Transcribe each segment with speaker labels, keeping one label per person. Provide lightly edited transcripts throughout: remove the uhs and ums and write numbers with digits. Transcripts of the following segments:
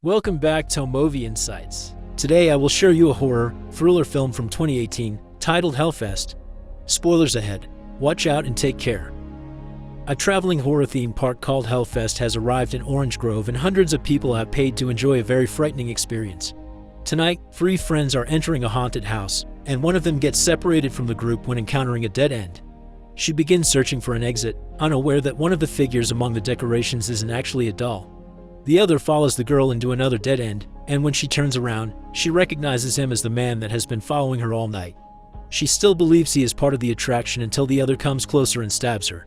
Speaker 1: Welcome back to Movie Insights. Today I will show you a horror thriller film from 2018 titled Hellfest. Spoilers ahead. Watch out and take care. A traveling horror theme park called Hellfest has arrived in Orange Grove, and hundreds of people have paid to enjoy a very frightening experience. Tonight, 3 friends are entering a haunted house, and one of them gets separated from the group when encountering a dead end. She begins searching for an exit, unaware that one of the figures among the decorations isn't actually a doll. The other follows the girl into another dead end, and when she turns around, she recognizes him as the man that has been following her all night. She still believes he is part of the attraction until the other comes closer and stabs her.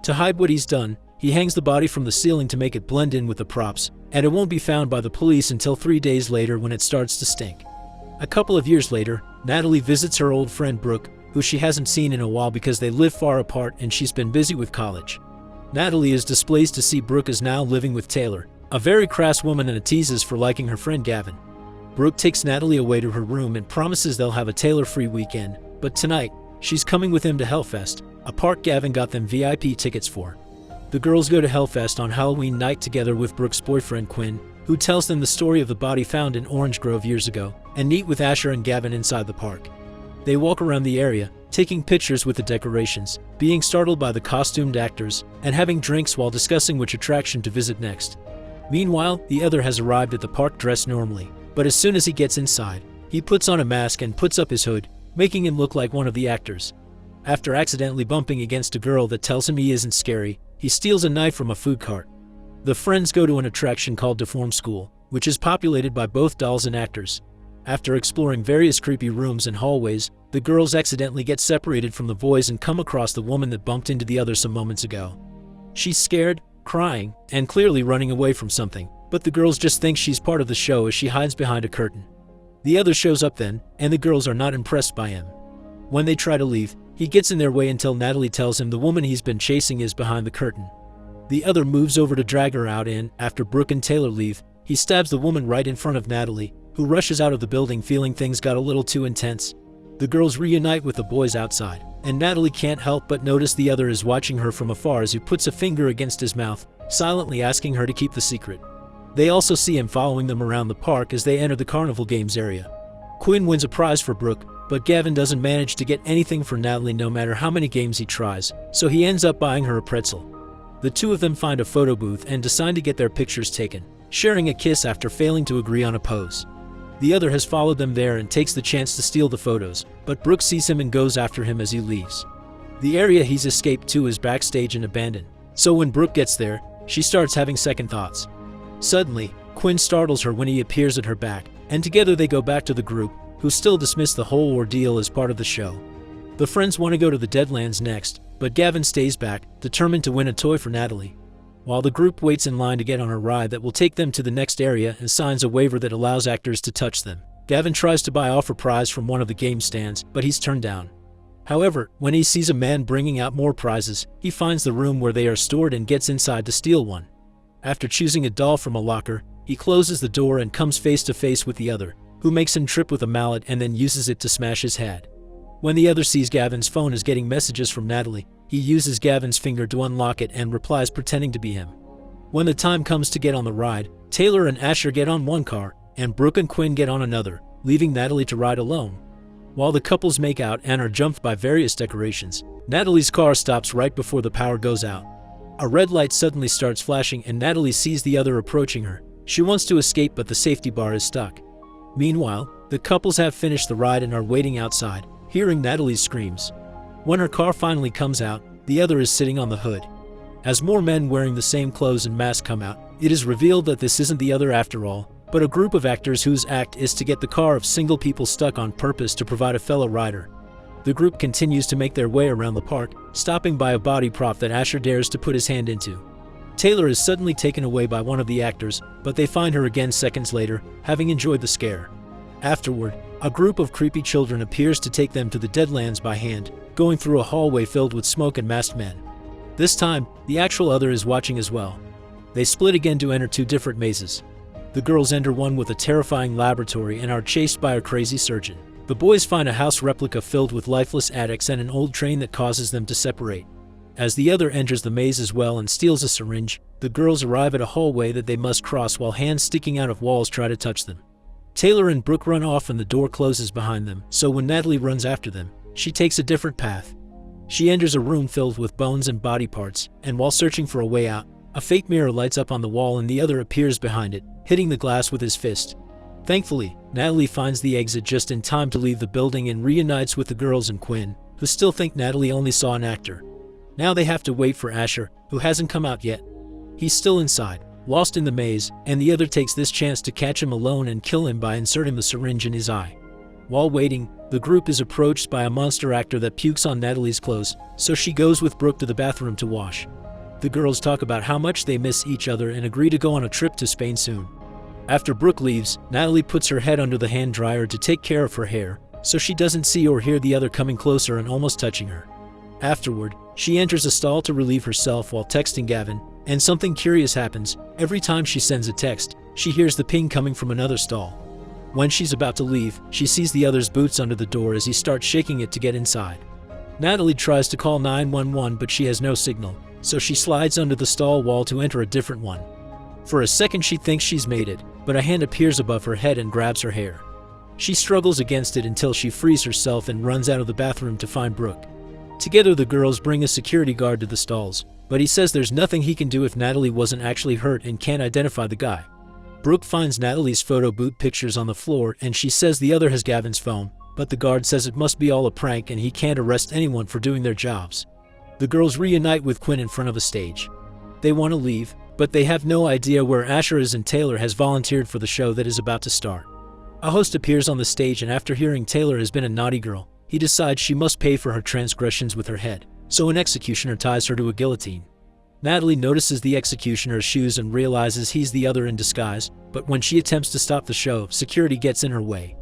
Speaker 1: To hide what he's done, he hangs the body from the ceiling to make it blend in with the props, and it won't be found by the police until 3 days later when it starts to stink. A couple of years later, Natalie visits her old friend Brooke, who she hasn't seen in a while because they live far apart and she's been busy with college. Natalie is displeased to see Brooke is now living with Taylor, a very crass woman, and teases for liking her friend Gavin. Brooke takes Natalie away to her room and promises they'll have a Taylor-free weekend, but tonight, she's coming with him to Hellfest, a park Gavin got them VIP tickets for. The girls go to Hellfest on Halloween night together with Brooke's boyfriend Quinn, who tells them the story of the body found in Orange Grove years ago, and meet with Asher and Gavin inside the park. They walk around the area, taking pictures with the decorations, being startled by the costumed actors, and having drinks while discussing which attraction to visit next. Meanwhile, the other has arrived at the park dressed normally, but as soon as he gets inside, he puts on a mask and puts up his hood, making him look like one of the actors. After accidentally bumping against a girl that tells him he isn't scary, he steals a knife from a food cart. The friends go to an attraction called Deform School, which is populated by both dolls and actors. After exploring various creepy rooms and hallways, the girls accidentally get separated from the boys and come across the woman that bumped into the other some moments ago. She's scared, crying, and clearly running away from something, but the girls just think she's part of the show as she hides behind a curtain. The other shows up then, and the girls are not impressed by him. When they try to leave, he gets in their way until Natalie tells him the woman he's been chasing is behind the curtain. The other moves over to drag her out, and after Brooke and Taylor leave, he stabs the woman right in front of Natalie, who rushes out of the building feeling things got a little too intense. The girls reunite with the boys outside, and Natalie can't help but notice the other is watching her from afar as he puts a finger against his mouth, silently asking her to keep the secret. They also see him following them around the park as they enter the carnival games area. Quinn wins a prize for Brooke, but Gavin doesn't manage to get anything for Natalie no matter how many games he tries, so he ends up buying her a pretzel. The two of them find a photo booth and decide to get their pictures taken, sharing a kiss after failing to agree on a pose. The other has followed them there and takes the chance to steal the photos, but Brooke sees him and goes after him as he leaves. The area he's escaped to is backstage and abandoned, so when Brooke gets there, she starts having second thoughts. Suddenly, Quinn startles her when he appears at her back, and together they go back to the group, who still dismiss the whole ordeal as part of the show. The friends want to go to the Deadlands next, but Gavin stays back, determined to win a toy for Natalie. While the group waits in line to get on a ride that will take them to the next area and signs a waiver that allows actors to touch them, Gavin tries to buy off a prize from one of the game stands, but he's turned down. However, when he sees a man bringing out more prizes, he finds the room where they are stored and gets inside to steal one. After choosing a doll from a locker, he closes the door and comes face to face with the other, who makes him trip with a mallet and then uses it to smash his head. When the other sees Gavin's phone is getting messages from Natalie, he uses Gavin's finger to unlock it and replies pretending to be him. When the time comes to get on the ride, Taylor and Asher get on one car, and Brooke and Quinn get on another, leaving Natalie to ride alone. While the couples make out and are jumped by various decorations, Natalie's car stops right before the power goes out. A red light suddenly starts flashing and Natalie sees the other approaching her. She wants to escape, but the safety bar is stuck. Meanwhile, the couples have finished the ride and are waiting outside, hearing Natalie's screams. When her car finally comes out, the other is sitting on the hood. As more men wearing the same clothes and masks come out, it is revealed that this isn't the other after all, but a group of actors whose act is to get the car of single people stuck on purpose to provide a fellow rider. The group continues to make their way around the park, stopping by a body prop that Asher dares to put his hand into. Taylor is suddenly taken away by one of the actors, but they find her again seconds later, having enjoyed the scare. Afterward, a group of creepy children appears to take them to the Deadlands by hand, going through a hallway filled with smoke and masked men. This time, the actual other is watching as well. They split again to enter 2 different mazes. The girls enter one with a terrifying laboratory and are chased by a crazy surgeon. The boys find a house replica filled with lifeless addicts and an old train that causes them to separate. As the other enters the maze as well and steals a syringe, The girls arrive at a hallway that they must cross while hands sticking out of walls try to touch them. Taylor and Brooke run off and the door closes behind them, so when Natalie runs after them, she takes a different path. She enters a room filled with bones and body parts, and while searching for a way out, a fake mirror lights up on the wall and the other appears behind it, hitting the glass with his fist. Thankfully, Natalie finds the exit just in time to leave the building and reunites with the girls and Quinn, who still think Natalie only saw an actor. Now they have to wait for Asher, who hasn't come out yet. He's still inside, lost in the maze, and the other takes this chance to catch him alone and kill him by inserting the syringe in his eye. While waiting, the group is approached by a monster actor that pukes on Natalie's clothes, so she goes with Brooke to the bathroom to wash. The girls talk about how much they miss each other and agree to go on a trip to Spain soon. After Brooke leaves, Natalie puts her head under the hand dryer to take care of her hair, so she doesn't see or hear the other coming closer and almost touching her. Afterward, she enters a stall to relieve herself while texting Gavin, and something curious happens. Every time she sends a text, she hears the ping coming from another stall. When she's about to leave, she sees the other's boots under the door as he starts shaking it to get inside. Natalie tries to call 911 but she has no signal, so she slides under the stall wall to enter a different one. For a second she thinks she's made it, but a hand appears above her head and grabs her hair. She struggles against it until she frees herself and runs out of the bathroom to find Brooke. Together the girls bring a security guard to the stalls, but he says there's nothing he can do if Natalie wasn't actually hurt and can't identify the guy. Brooke finds Natalie's photo boot pictures on the floor and she says the other has Gavin's phone, but the guard says it must be all a prank and he can't arrest anyone for doing their jobs. The girls reunite with Quinn in front of a stage. They want to leave, but they have no idea where Asher is and Taylor has volunteered for the show that is about to start. A host appears on the stage and after hearing Taylor has been a naughty girl, he decides she must pay for her transgressions with her head, so an executioner ties her to a guillotine. Natalie notices the executioner's shoes and realizes he's the other in disguise, but when she attempts to stop the show, security gets in her way.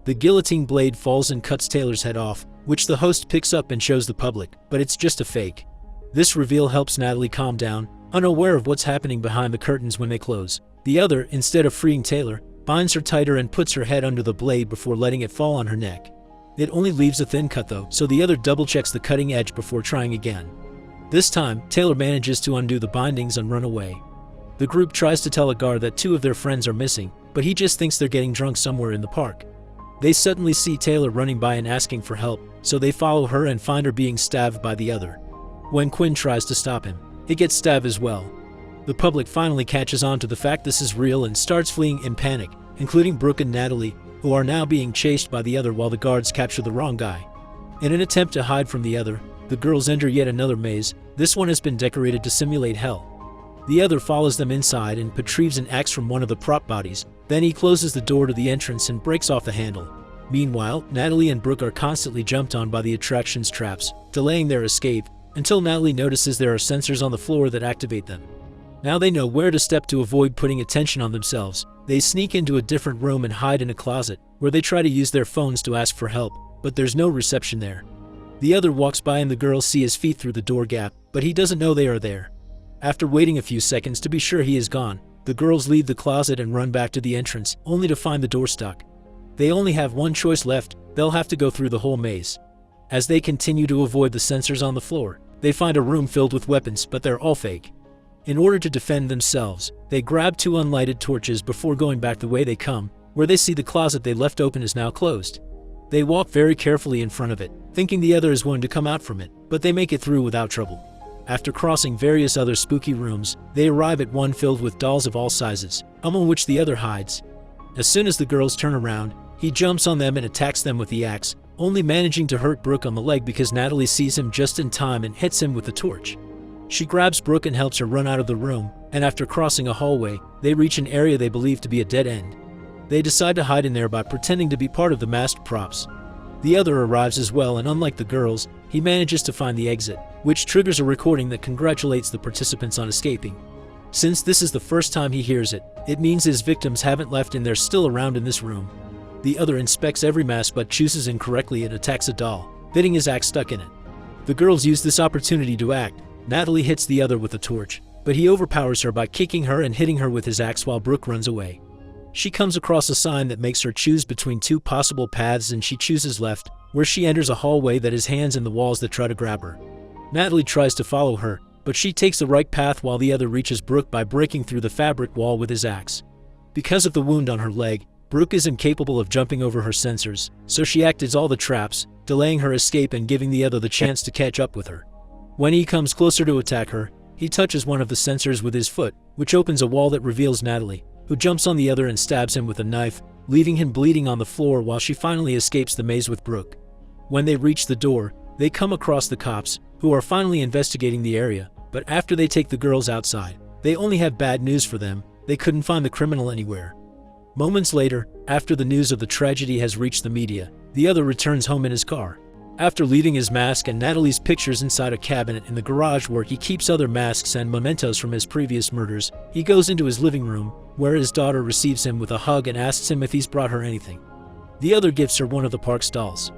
Speaker 1: The guillotine blade falls and cuts Taylor's head off, which the host picks up and shows the public, but it's just a fake. This reveal helps Natalie calm down, unaware of what's happening behind the curtains when they close. The other, instead of freeing Taylor, binds her tighter and puts her head under the blade before letting it fall on her neck. It only leaves a thin cut though, so the other double-checks the cutting edge before trying again. This time, Taylor manages to undo the bindings and run away. The group tries to tell a guard that two of their friends are missing, but he just thinks they're getting drunk somewhere in the park. They suddenly see Taylor running by and asking for help, so they follow her and find her being stabbed by the other. When Quinn tries to stop him, he gets stabbed as well. The public finally catches on to the fact this is real and starts fleeing in panic, including Brooke and Natalie, who are now being chased by the other while the guards capture the wrong guy. In an attempt to hide from the other, the girls enter yet another maze. This one has been decorated to simulate hell. The other follows them inside and retrieves an axe from one of the prop bodies. Then he closes the door to the entrance and breaks off the handle. Meanwhile, Natalie and Brooke are constantly jumped on by the attraction's traps, delaying their escape, until Natalie notices there are sensors on the floor that activate them. Now they know where to step to avoid putting attention on themselves. They sneak into a different room and hide in a closet, where they try to use their phones to ask for help, but there's no reception there. The other walks by and the girls see his feet through the door gap, but he doesn't know they are there. After waiting a few seconds to be sure he is gone, the girls leave the closet and run back to the entrance, only to find the door stuck. They only have one choice left: they'll have to go through the whole maze. As they continue to avoid the sensors on the floor, they find a room filled with weapons, but they're all fake. In order to defend themselves, they grab two unlighted torches before going back the way they come, where they see the closet they left open is now closed. They walk very carefully in front of it, thinking the other is going to come out from it, but they make it through without trouble. After crossing various other spooky rooms, they arrive at one filled with dolls of all sizes, among which the other hides. As soon as the girls turn around, he jumps on them and attacks them with the axe, only managing to hurt Brooke on the leg because Natalie sees him just in time and hits him with the torch. She grabs Brooke and helps her run out of the room, and after crossing a hallway, they reach an area they believe to be a dead end. They decide to hide in there by pretending to be part of the masked props. The other arrives as well, and unlike the girls, he manages to find the exit, which triggers a recording that congratulates the participants on escaping. Since this is the first time he hears it, it means his victims haven't left and they're still around in this room. The other inspects every mask but chooses incorrectly and attacks a doll, getting his axe stuck in it. The girls use this opportunity to act. Natalie hits the other with a torch, but he overpowers her by kicking her and hitting her with his axe while Brooke runs away. She comes across a sign that makes her choose between two possible paths and she chooses left, where she enters a hallway that has hands in the walls that try to grab her. Natalie tries to follow her, but she takes the right path while the other reaches Brooke by breaking through the fabric wall with his axe. Because of the wound on her leg, Brooke is incapable of jumping over her sensors, so she activates all the traps, delaying her escape and giving the other the chance to catch up with her. When he comes closer to attack her, he touches one of the sensors with his foot, which opens a wall that reveals Natalie, who jumps on the other and stabs him with a knife, leaving him bleeding on the floor while she finally escapes the maze with Brooke. When they reach the door, they come across the cops, who are finally investigating the area, but after they take the girls outside, they only have bad news for them: they couldn't find the criminal anywhere. Moments later, after the news of the tragedy has reached the media, the other returns home in his car. After leaving his mask and Natalie's pictures inside a cabinet in the garage where he keeps other masks and mementos from his previous murders, he goes into his living room, where his daughter receives him with a hug and asks him if he's brought her anything. The other gives her one of the park's dolls.